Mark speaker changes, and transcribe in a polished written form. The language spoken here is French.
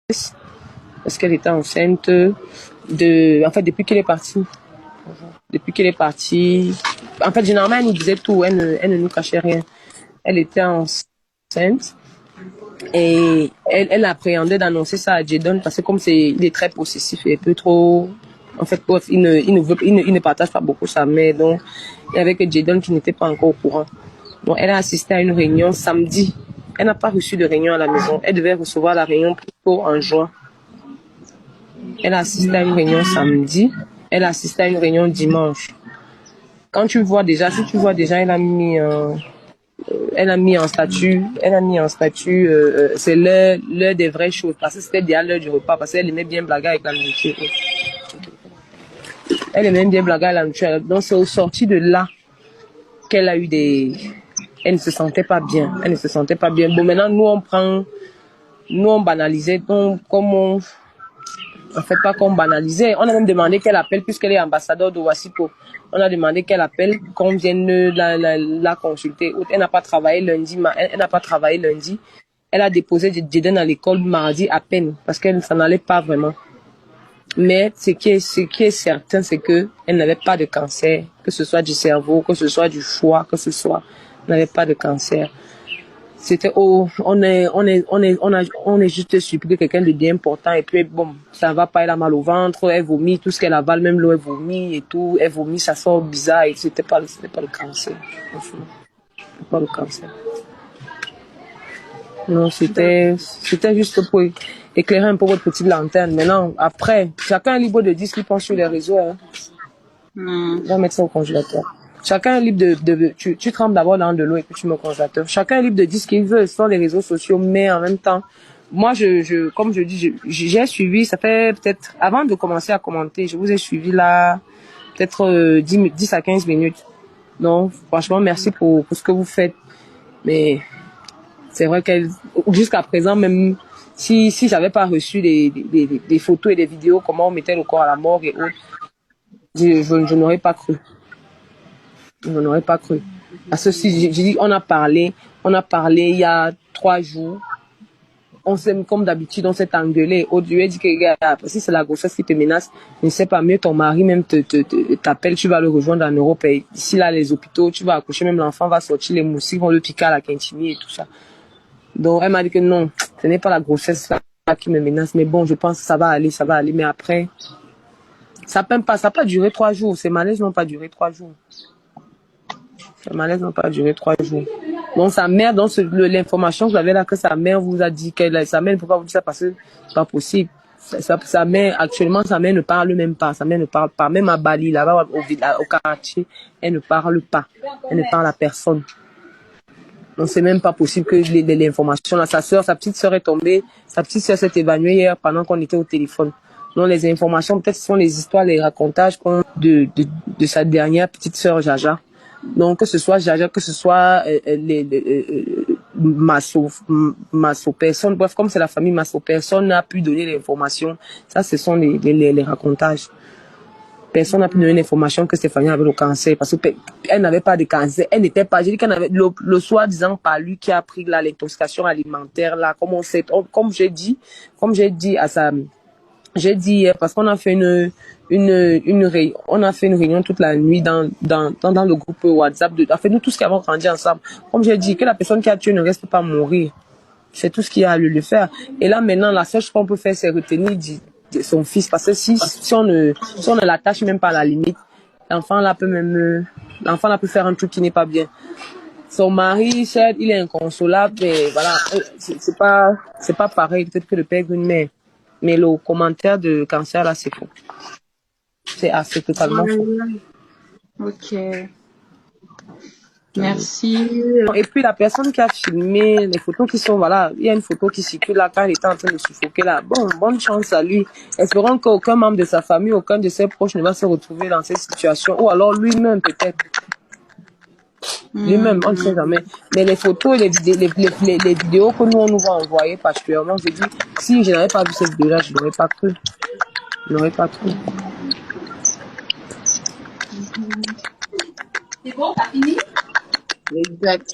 Speaker 1: parce qu'elle était enceinte en fait, depuis qu'elle est partie. Depuis qu'elle est partie, en fait, généralement, elle nous disait tout, elle ne nous cachait rien. Elle était enceinte et elle appréhendait d'annoncer ça à Jadon parce que comme il est très possessif et un peu trop, en fait, il ne partage pas beaucoup sa mère, donc il y avait que Jadon qui n'était pas encore au courant. Donc, elle a assisté à une réunion samedi. Elle n'a pas reçu de réunion à la maison. Elle devait recevoir la réunion plutôt en juin. Elle a assisté à une réunion samedi. Elle a assisté à une réunion dimanche. Quand tu vois déjà, si tu vois déjà, elle a mis en statut, c'est l'heure des vraies choses, parce que c'était déjà l'heure du repas, parce qu'elle aimait bien blaguer avec la nourriture. Elle aimait bien blaguer avec la nourriture. Donc c'est au sorti de là qu'elle a eu elle ne se sentait pas bien. Elle ne se sentait pas bien. Bon, maintenant, nous on banalisait, donc en fait, pas qu'on banalisait. On a même demandé qu'elle appelle, puisqu'elle est ambassadeur de Wasipo. On a demandé qu'elle appelle, qu'on vienne la consulter. Elle n'a pas travaillé lundi. Elle a déposé Jadon à l'école mardi à peine, parce qu'elle ne s'en allait pas vraiment. Mais ce qui est certain, c'est que elle n'avait pas de cancer, que ce soit du cerveau, que ce soit du foie, elle n'avait pas de cancer. C'était on est juste surpris que quelqu'un de bien important et puis bon, ça va pas, elle a mal au ventre, elle vomit, tout ce qu'elle avale, même l'eau elle vomit et tout, elle vomit, ça sort bizarre et c'était pas le cancer. Franchement. C'était pas le cancer. Non, c'était juste pour éclairer un peu votre petite lanterne. Maintenant, après, chacun est libre de dire ce qu'il pense sur les réseaux, hein. On va mettre ça au congélateur. Chacun est libre tu trempes d'abord dans de l'eau et puis tu mets au congélateur. Chacun est libre de dire ce qu'il veut sur les réseaux sociaux, mais en même temps, moi, comme je dis, j'ai suivi, ça fait peut-être, avant de commencer à commenter, je vous ai suivi là, peut-être 10 à 15 minutes. Donc, franchement, merci pour ce que vous faites. Mais c'est vrai qu'elle, jusqu'à présent, même si j'avais pas reçu des photos et des vidéos, comment on mettait le corps à la morgue et autres, je n'aurais pas cru. Je n'aurais pas cru. Parce que si j'ai dit, on a parlé il y a 3 jours. On s'aime comme d'habitude, on s'est engueulé. Au lieu dit que, regarde, si c'est la grossesse qui te menace, je ne sais pas, mieux ton mari même t'appelle, tu vas le rejoindre en Europe. Et ici, là, les hôpitaux, tu vas accoucher, même l'enfant va sortir, les moustiques vont le piquer à la quintimie et tout ça. Donc, elle m'a dit que non, ce n'est pas la grossesse là qui me menace. Mais bon, je pense que ça va aller. Mais après, ça n'a pas duré 3 jours. Ces malaises n'ont pas duré 3 jours. Le malaise n'a pas duré 3 jours. Donc sa mère, dans l'information que vous avez là, que sa mère vous a dit sa mère ne peut pas vous dire ça parce que c'est pas possible. Sa mère, actuellement, sa mère ne parle même pas. Sa mère ne parle pas. Même à Bali, là-bas, au quartier, elle ne parle pas. Elle ne parle à personne. Donc c'est même pas possible que l'information là, sa petite sœur est tombée, sa petite sœur s'est évanouie hier pendant qu'on était au téléphone. Donc les informations, peut-être ce sont les histoires, les racontages de sa dernière petite sœur Jaja. Donc que ce soit Jaja, que ce soit Masso, personne, bref, comme c'est la famille Masso, personne n'a pu donner l'information. Ça, ce sont les racontages. Personne n'a pu donner l'information que Stéphanie avait le cancer parce qu'elle n'avait pas de cancer. Elle n'était pas, j'ai dit qu'elle avait le soi-disant par lui qui a pris l'intoxication alimentaire là, comme j'ai dit hier parce qu'on a fait on a fait une réunion toute la nuit dans le groupe WhatsApp en fait nous tous qui avons grandi ensemble. Comme j'ai dit, que la personne qui a tué ne reste pas mourir. C'est tout ce qu'il y a à le faire. Et là maintenant, la seule chose qu'on peut faire, c'est retenir son fils, parce que si on ne l'attache même pas à la limite, l'enfant là peut faire un truc qui n'est pas bien. Son mari, certes, il est inconsolable, mais voilà, c'est pas pareil peut-être que le père d'une mère. Mais le commentaire de cancer là, c'est faux. C'est totalement faux.
Speaker 2: Ok. Merci.
Speaker 1: Et puis la personne qui a filmé les photos qui sont, voilà, il y a une photo qui circule là quand il était en train de suffoquer là. Bon, bonne chance à lui. Espérons qu'aucun membre de sa famille, aucun de ses proches ne va se retrouver dans cette situation. Ou alors lui-même peut-être. Lui-même, on ne sait jamais. Mais les photos et les vidéos que nous, on nous va envoyer particulièrement, je dis, si je n'avais pas vu cette vidéo-là, je n'aurais pas cru. Je n'aurais pas cru.
Speaker 3: C'est bon, t'as fini?
Speaker 1: Exact.